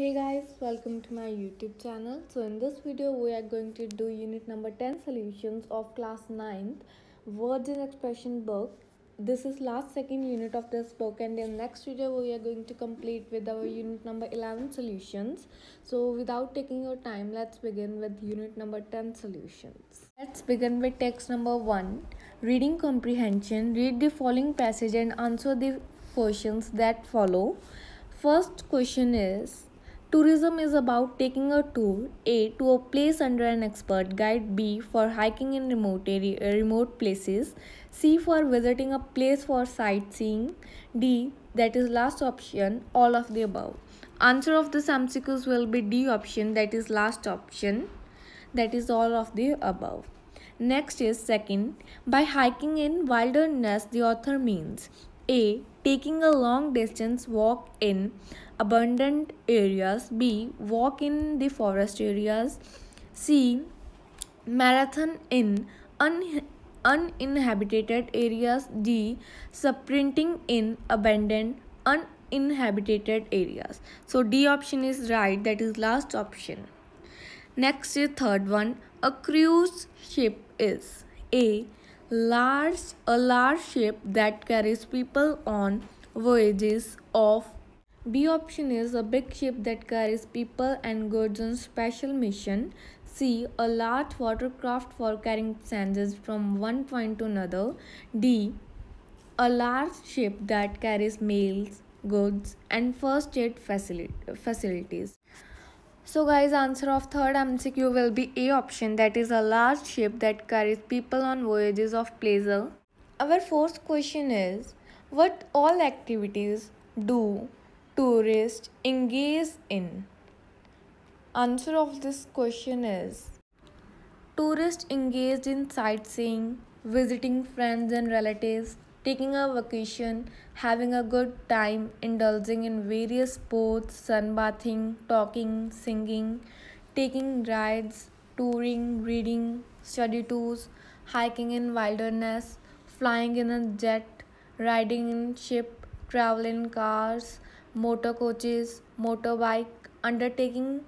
Hey guys, welcome to my YouTube channel. So in this video we are going to do unit number 10 solutions of class 9th words and expression book. This is last second unit of this book, and in next video we are going to complete with our unit number 11 solutions. So without taking your time, let's begin with unit number 10 solutions. Let's begin with text number 1, reading comprehension. Read the following passage and answer the questions that follow. First question is, tourism is about taking a tour, A, to a place under an expert guide, B, for hiking in remote places, C, for visiting a place for sightseeing, D, that is last option, all of the above. Answer of this MCQs will be D option, that is last option, that is all of the above. Next is second, by hiking in wilderness, the author means A, taking a long distance walk in abundant areas, B, walk in the forest areas, C, marathon in uninhabited areas, D, sprinting in abandoned uninhabited areas. So D option is right, that is last option. Next is third one, a cruise ship is A, a large ship that carries people on voyages of. B option is a big ship that carries people and goods on special mission. C, a large watercraft for carrying passengers from one point to another. D, a large ship that carries mails, goods, and first aid facilities. So guys, answer of third MCQ will be A option, that is a large ship that carries people on voyages of pleasure. Our fourth question is, what all activities do tourists engage in? Answer of this question is, tourists engaged in sightseeing, visiting friends and relatives, taking a vacation, having a good time, indulging in various sports, sunbathing, talking, singing, taking rides, touring, reading, study tours, hiking in wilderness, flying in a jet, riding in ship, traveling in cars, motor coaches, motorbike, undertaking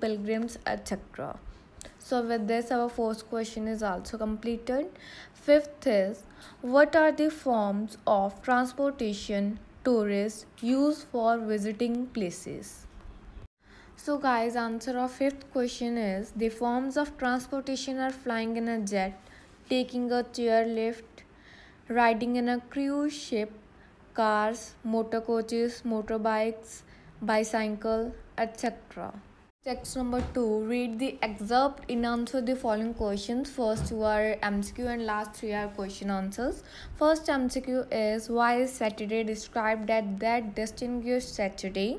pilgrims, etc. So with this, our fourth question is also completed. Fifth is, what are the forms of transportation tourists use for visiting places? So guys, answer of fifth question is, the forms of transportation are flying in a jet, taking a chairlift, riding in a cruise ship, cars, motor coaches, motorbikes, bicycle, etc. Text number 2. Read the excerpt and answer the following questions. First two are MCQ and last three are question answers. First MCQ is, why is Saturday described as that distinguished Saturday?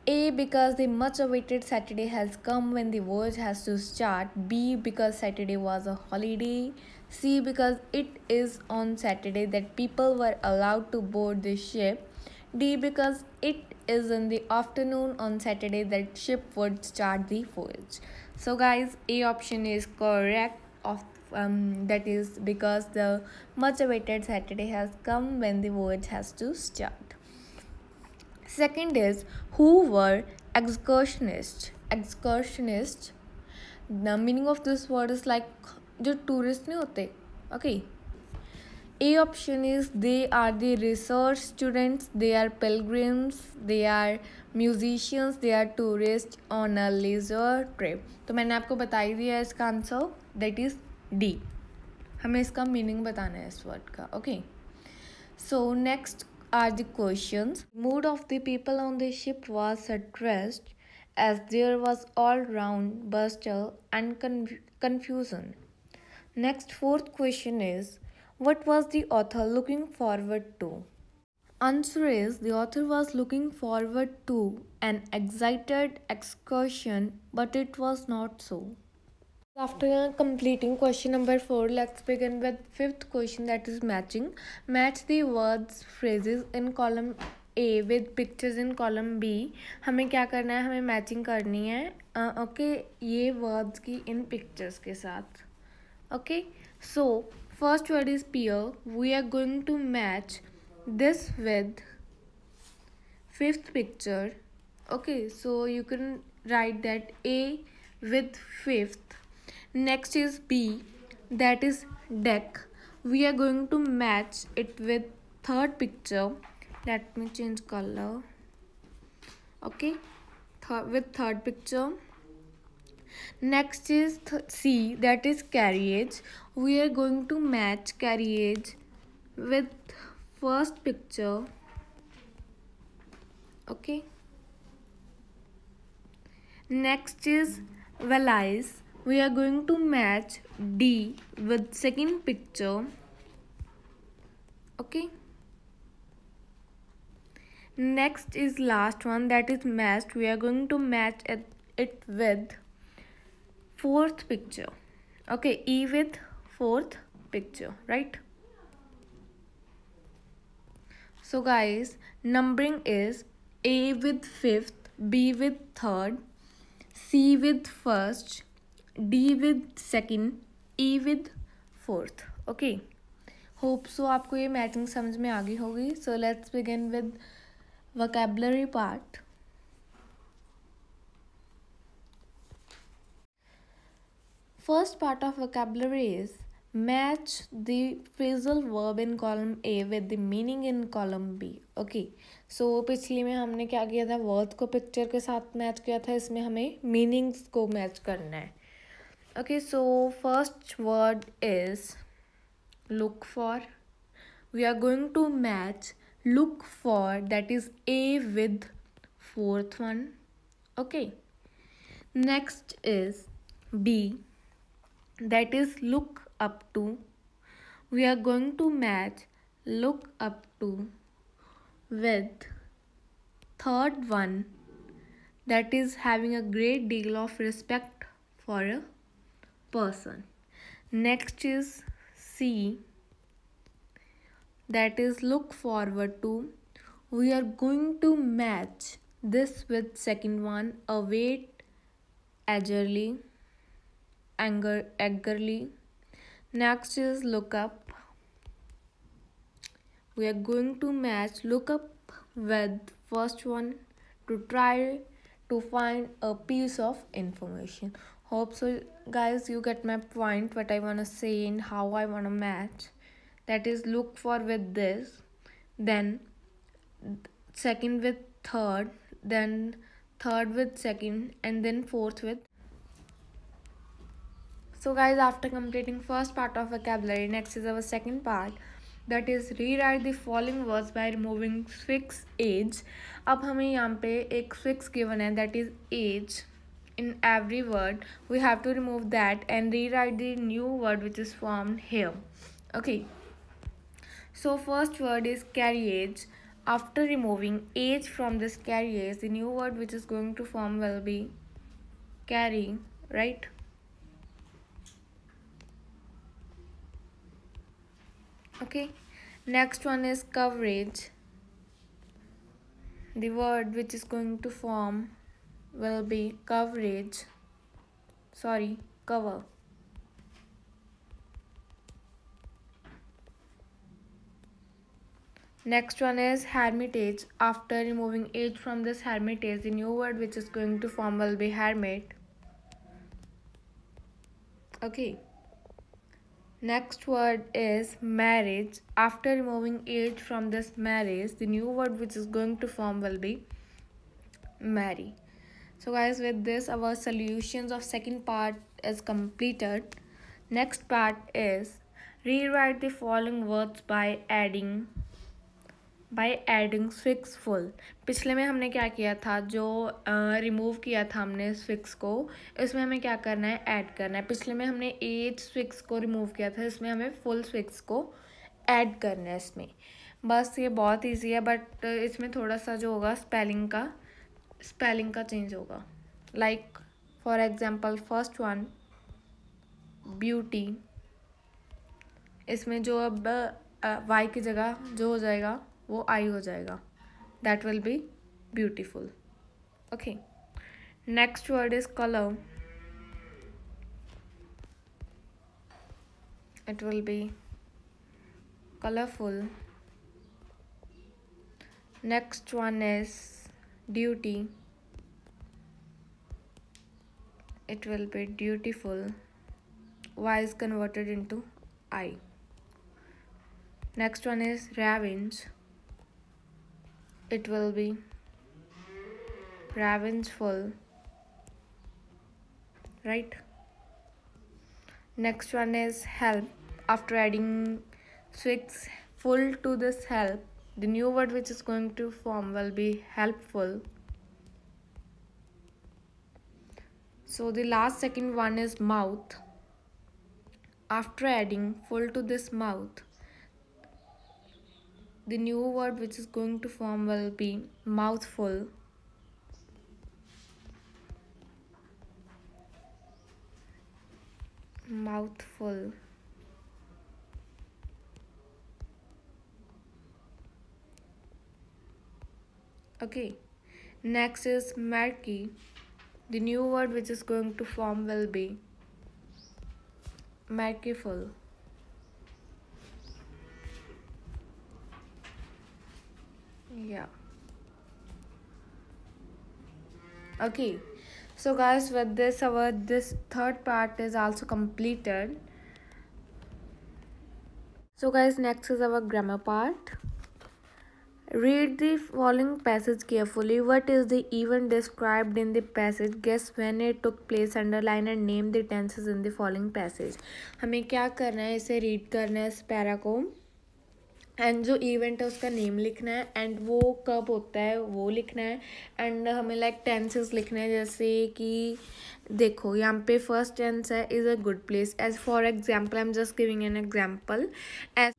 A, because the much awaited Saturday has come when the voyage has to start. B, because Saturday was a holiday. C, because it is on Saturday that people were allowed to board the ship. D, because it is in the afternoon on Saturday that ship would start the voyage. So guys, A option is correct. That is because the much awaited Saturday has come when the voyage has to start. Second is, who were excursionists? Excursionists, the meaning of this word is like जो tourist नहीं होते. Okay. A option is, they are the research students, they are pilgrims, they are musicians, they are tourists on a leisure trip. तो मैंने आपको बता ही दिया इसका answer, that is D. हमें इसका मीनिंग बताना है इस वर्ड का. Okay. So next are the questions. Mood of the people on the ship was suppressed as there was all round bustle and confusion. Next, fourth question is, what was the author looking forward to? Answer is, the author was looking forward to an excited excursion, but it was not so. After completing question number 4, let's begin with fifth question, that is matching. Match the words phrases in column A with pictures in column B. हमें क्या करना है, हमें matching करनी है okay ये words की इन pictures के साथ. Okay so first word is pier. We are going to match this with fifth picture. Okay, so you can write that A with fifth. Next is B, that is deck. We are going to match it with third picture. Let me change color. Okay, with third picture. Next is C, that is carriage. We are going to match carriage with first picture. Okay. Next is valise. We are going to match D with second picture. Okay. Next is last one, that is matched. We are going to match it with fourth picture. Okay, E with fourth picture, right? So guys, numbering is A with fifth, B with third, C with first, D with second, E with fourth. Okay. Hope so आपको ये matching समझ में आ गई होगी. So let's begin with vocabulary part. First part of vocabulary is match the phrasal verb in column A with the meaning in column B. Okay, so पिछली में हमने क्या किया था, वर्ड को पिक्चर के साथ मैच किया था. इसमें हमें मीनिंग्स को मैच करना है. Okay, so first word is look for. We are going to match look for, that is A with fourth one. Okay. Next is B, that is look up to. We are going to match look up to with third one, that is having a great deal of respect for a person. Next is C, that is look forward to. We are going to match this with second one, await eagerly, eagerly. Next is look up. We are going to match look up with first one to try to find a piece of information. Hope so guys you get my point, what I want to say and how I want to match. That is look for with this, then second with third, then third with second, and then fourth with. So guys, after completing first part of vocabulary, next is our second part, that is rewrite the following words by removing fixed age. अब हमें यहाँ पे एक fix given है, that is age. In every word we have to remove that and rewrite the new word which is formed here. Okay, so first word is carriage. After removing age from this carriage, the new word which is going to form will be carry, right? Okay, next one is coverage. The word which is going to form will be coverage. Sorry, cover. Next one is hermitage. After removing age from this hermitage, the new word which is going to form will be hermit. Okay. Next word is marriage. After removing age from this marriage, the new word which is going to form will be marry. So guys, with this our solutions of second part is completed. Next part is rewrite the following words by adding fix full. पिछले में हमने क्या किया था, जो remove किया था हमने इस फिक्स को, इसमें हमें क्या करना है, ऐड करना है. पिछले में हमने एज फिक्स को रिमूव किया था, इसमें हमें फुल फिक्स को ऐड करना है इसमें. बस ये बहुत इजी है, बट इसमें थोड़ा सा जो होगा स्पेलिंग का चेंज होगा. Like for example first one beauty, इसमें जो अब वाई की जगह जो हो जाएगा वो आई हो जाएगा. That will be beautiful. Okay, next word is colour. It will B colourful. Next one is duty, it will be dutiful. Y is converted into I. Next one is revenge, it will be revengeful, right? Next one is help. After adding suffix full to this help, the new word which is going to form will be helpful. So the last second one is mouth. After adding full to this mouth, the new word which is going to form will be mouthful. Mouthful. Okay. Next is murky. The new word which is going to form will be murkyful. Yeah. Okay. So guys, with this our this third part is also completed. So guys, next is our grammar part. Read the following passage carefully. What is the event described in the passage? Guess when it took place. Underline and name the tenses in the following passage. हमें क्या करना है, इसे read करना है इस para को, and जो इवेंट है उसका नेम लिखना है, एंड वो कब होता है वो लिखना है, एंड हमें लाइक टेंसेस लिखना है. जैसे कि देखो यहाँ पे फर्स्ट टेंस है is a good place. As for example I am just giving an example. As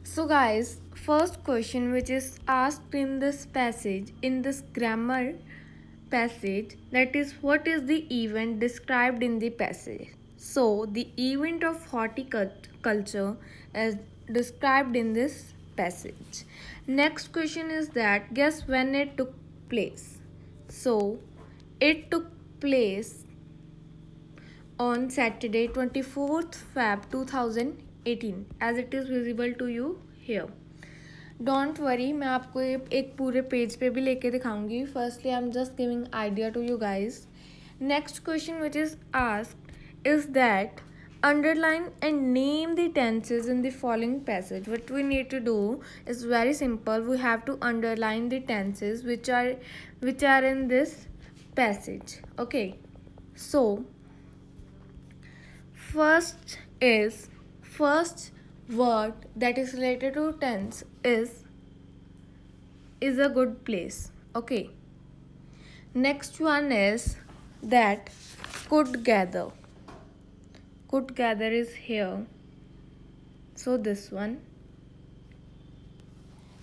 So guys, first question which is asked in this passage, in this grammar passage, that is what is the event described in the passage. So the event of horticulture is described in this passage. Next question is that guess when it took place. So it took place on Saturday 24th Feb 2018 as it is visible to you here. Don't worry, मैं आपको एक पूरे page पे भी लेके दिखाऊंगी. Firstly I am just giving idea to you guys. Next question which is asked is that underline and name the tenses in the following passage. What we need to do is very simple. We have to underline the tenses which are in this passage. Okay, so first word that is related to tense is a good place. Okay, next one is that could gather. Could gather is here, so this one.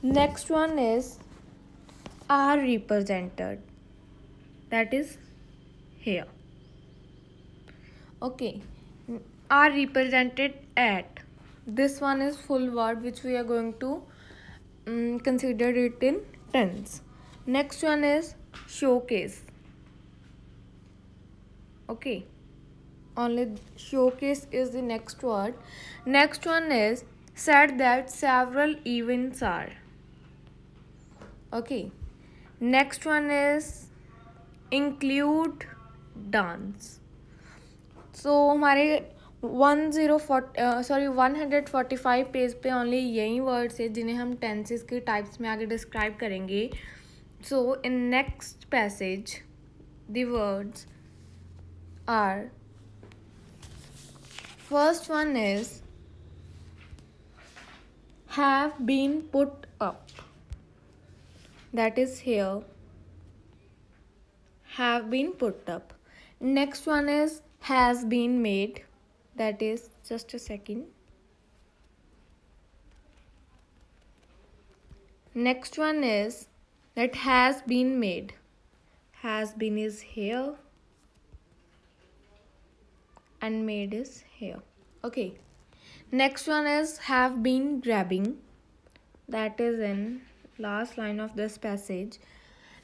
Next one is are represented, that is here. Okay, are represented at, this one is full word which we are going to consider it in tense. Next one is showcase. Okay, only showcase is the next word. Next one is said that several events are. Okay, next one is include dance. So हमारे 145 page पे only यही words है जिन्हें हम tenses के types में आगे describe करेंगे. So in next passage the words are, first one is have been put up, that is here, have been put up. Next one is has been made, that is, just a second. Next one is that has been made, has been is here and made is here. Okay, next one is have been grabbing, that is in last line of this passage.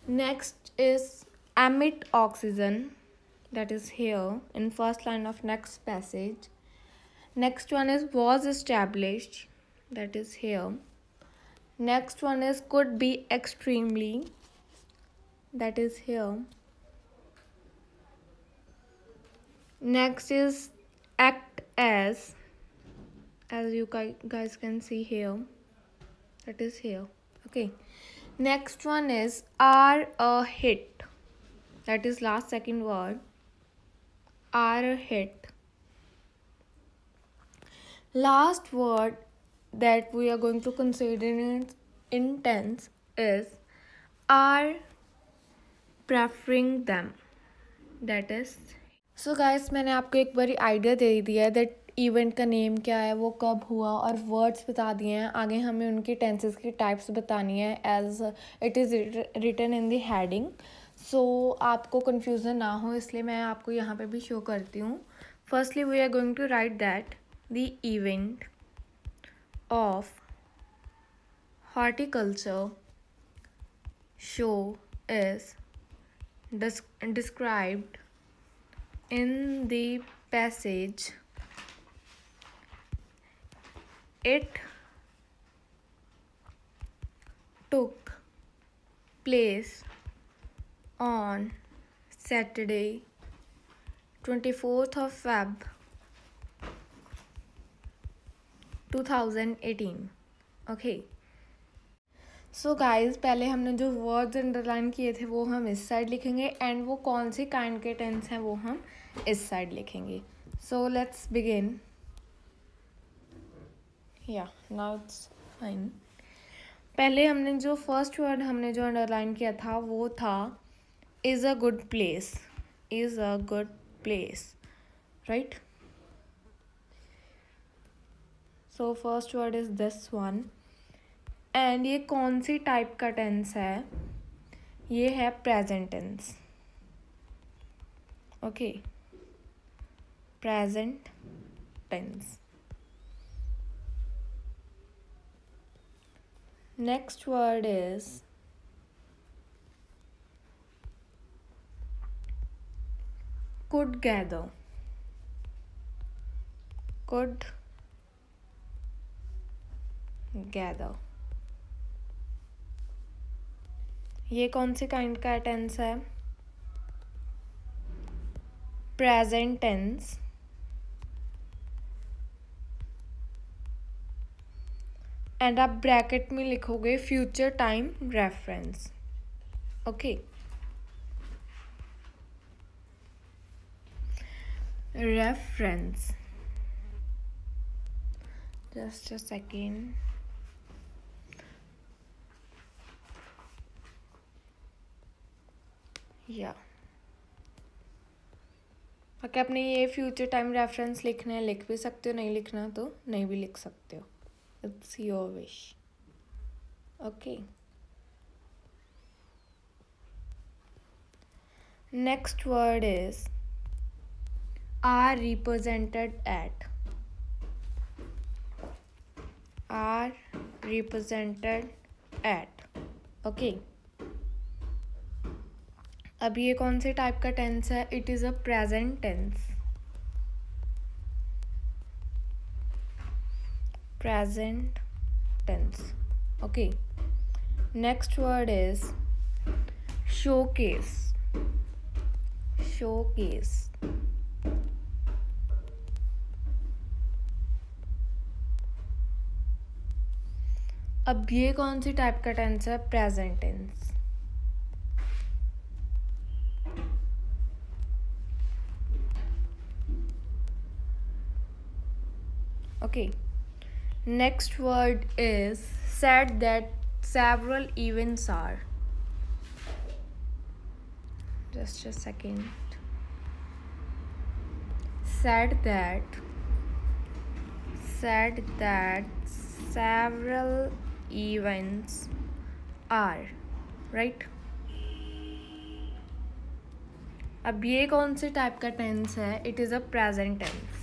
Next is emit oxygen, that is here in first line of next passage. Next one is was established, that is here. Next one is could be extremely, that is here. Next is act as you guys can see here, that is here. Okay, next one is are a hit, that is last second word, are a hit. Last word that we are going to consider in tense is are preferring them, that is. So guys, मैंने आपको एक बारी idea दे दिया है that event का name क्या है, वो कब हुआ, और वर्ड्स बता दिए हैं. आगे हमें उनकी टेंसेस की टाइप्स बतानी है as it is written in the heading. So आपको कन्फ्यूज़न ना हो इसलिए मैं आपको यहाँ पे भी शो करती हूँ. Firstly we are going to write that the event of horticulture show is described in the passage. It took place on Saturday, 24th of Feb 2018. Okay. So guys, पहले हमने जो वर्ड्स अंडरलाइन किए थे वो हम इस साइड लिखेंगे and वो कौन सी काइंड के टेंस हैं वो हम इस साइड लिखेंगे. So let's begin. या नाउ इट्स फाइन. पहले हमने जो फर्स्ट वर्ड हमने जो अंडरलाइन किया था वो था is a good place. Is a good place, right. So first word is this one. And ये कौन सी टाइप का टेंस है, ये है present tense. Okay, present tense. Next word is could gather. Could gather. ये कौन सी काइंड का टेंस है, प्रेजेंट टेंस. एंड आप ब्रैकेट में लिखोगे future time reference. Okay, reference. Just a second. या ओके, आपने ये फ्यूचर टाइम रेफरेंस लिखना है लिख भी सकते हो, नहीं लिखना तो नहीं भी लिख सकते हो. It's your wish. Okay, next word is are represented at. Are represented at. Okay, अब ये कौन से टाइप का टेंस है, it is a present tense. Present tense. Okay, next word is showcase. Showcase. अब ये कौन सी टाइप का टेंस है, present tense. Okay, next word is said that several events are. Just a second. Said that several events are, right. अब ये कौन सी टाइप का टेंस है, it is a present tense.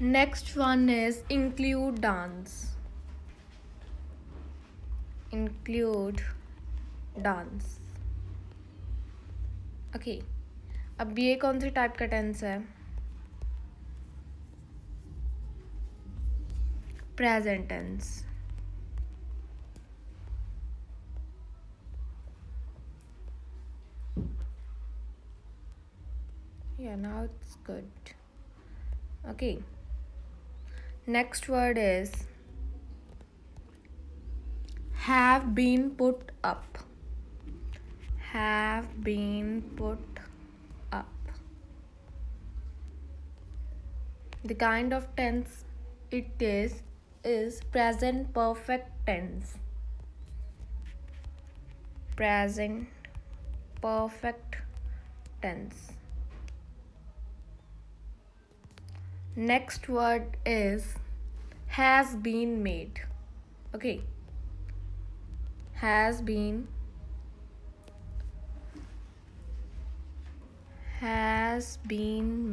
Next one is include dance. Include dance. Okay, अब ये कौन सी टाइप का टेंस है, present tense. Yeah, now it's good. Okay. Next word is have been put up. Have been put up. The kind of tense it is present perfect tense. Present perfect tense. Next word is has been made. Okay. Has been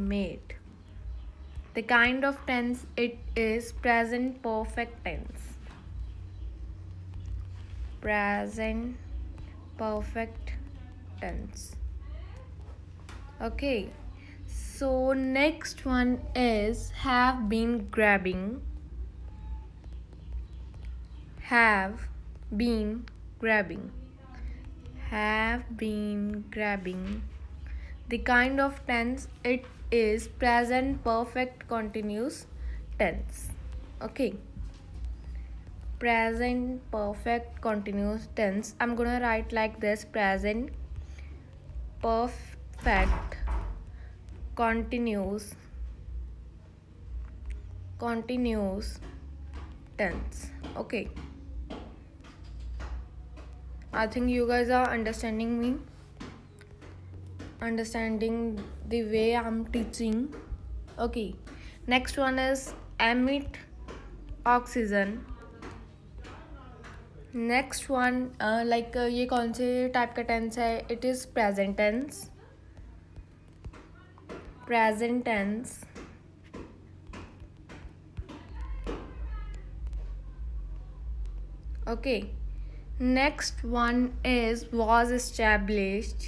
made. The kind of tense it is present perfect tense. Present perfect tense. Okay. So next one is have been grabbing. Have been grabbing. Have been grabbing. The kind of tense it is present perfect continuous tense. Okay. Present perfect continuous tense. I'm gonna write like this: present perfect continuous tense. Okay. I think you guys are understanding me, understanding the way I'm teaching. Okay. Next one is emit oxygen. Next one like ये कौन से type का tense है? It is present tense. Present tense. Okay. Next one is was established.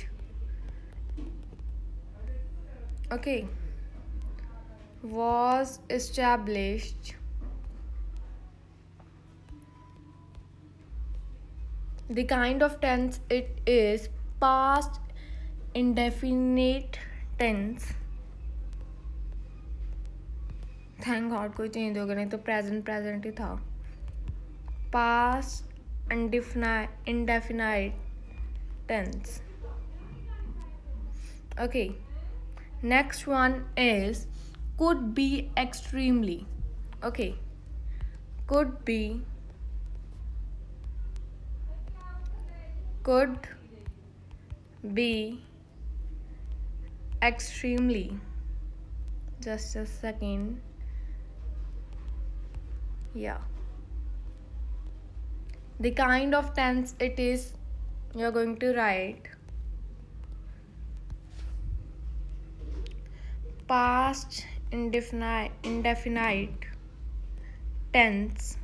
Okay. was established. The kind of tense it is past indefinite tense. Thank God कोई change हो गया, नहीं तो प्रेजेंट ही था. Past indefinite tense. Okay. Next one is could be extremely. Okay. Could be extremely. Just a second. Yeah. The kind of tense it is, you're going to write past indefinite tense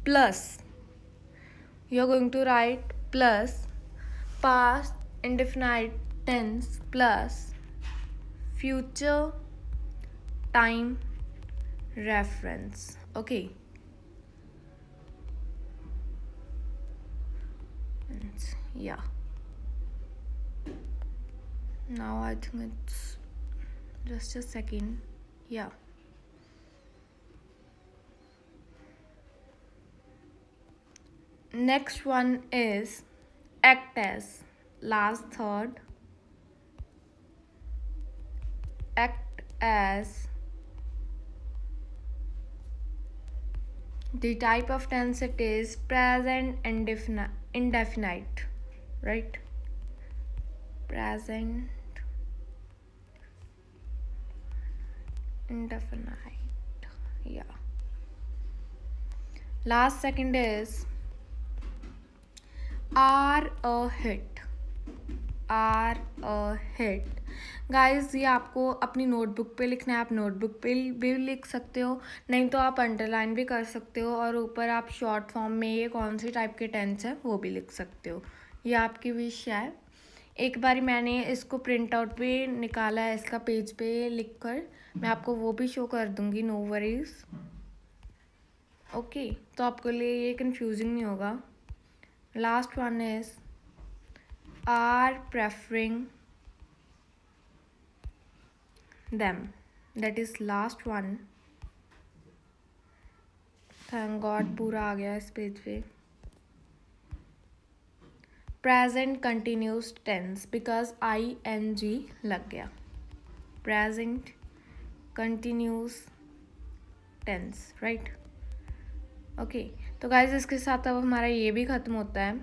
plus, you're going to write plus past indefinite tense plus future time reference. Okay. Yeah. Now I think it's just a second. Yeah. Next one is act as. Last third. Act as. The type of tense it is present indefinite, right? Present indefinite. Yeah. Last second is are a hit. Are a hit. Guys ये आपको अपनी notebook पे लिखना है. आप notebook पे भी लिख सकते हो, नहीं तो आप अंडरलाइन भी कर सकते हो, और ऊपर आप शॉर्ट फॉर्म में ये कौन सी टाइप के टेंस है वो भी लिख सकते हो. ये आपकी विश है. एक बार मैंने इसको प्रिंट आउट भी निकाला है इसका पेज पे लिख कर, मैं आपको वो भी शो कर दूंगी. No worries. ओके, तो आपके लिए ये कंफ्यूजिंग नहीं होगा. Last one is are preferring them. That is last one. Thank God पूरा आ गया इस पेज पे. Present continuous tense because ing लग गया. Present continuous tense, right? Okay, तो guys इसके साथ अब हमारा ये भी ख़त्म होता है.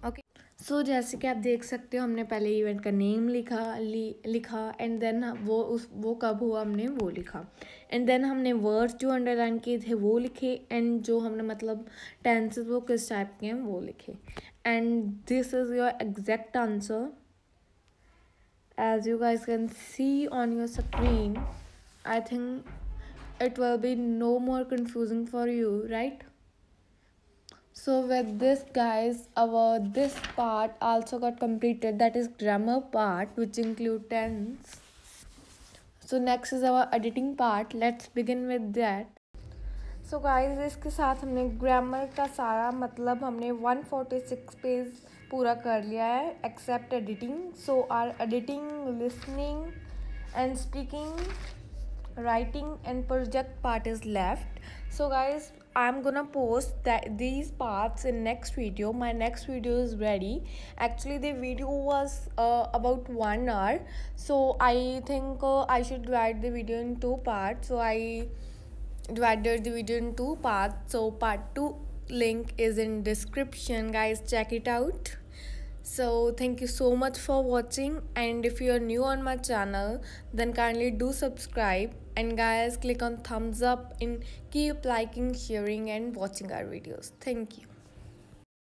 ओके, सो जैसे कि आप देख सकते हो हमने पहले इवेंट का नेम लिखा एंड देन वो कब हुआ हमने वो लिखा, एंड देन हमने वर्ड्स जो अंडरलाइन किए थे वो लिखे, एंड जो हमने मतलब टेंसेस वो किस टाइप के हैं वो लिखे. And this is your exact answer as you guys can see on your screen. I think it will be no more confusing for you, right? So with this guys, this part also got completed, that is grammar part, which include tense. So next is our editing part. Let's begin with that. So guys, इसके साथ हमने grammar का सारा मतलब हमने 146 page पूरा कर लिया है except editing. So our editing, listening and speaking, writing and project part is left. So guys, I'm gonna post these parts in next video. My next video is ready. Actually the video was about 1 hour, so I think I should divide the video in 2 parts. So I divided the video in 2 parts. So part 2 link is in description, guys, check it out. So thank you so much for watching, and if you are new on my channel then kindly do subscribe, and guys click on thumbs up and keep liking, sharing and watching our videos. Thank you.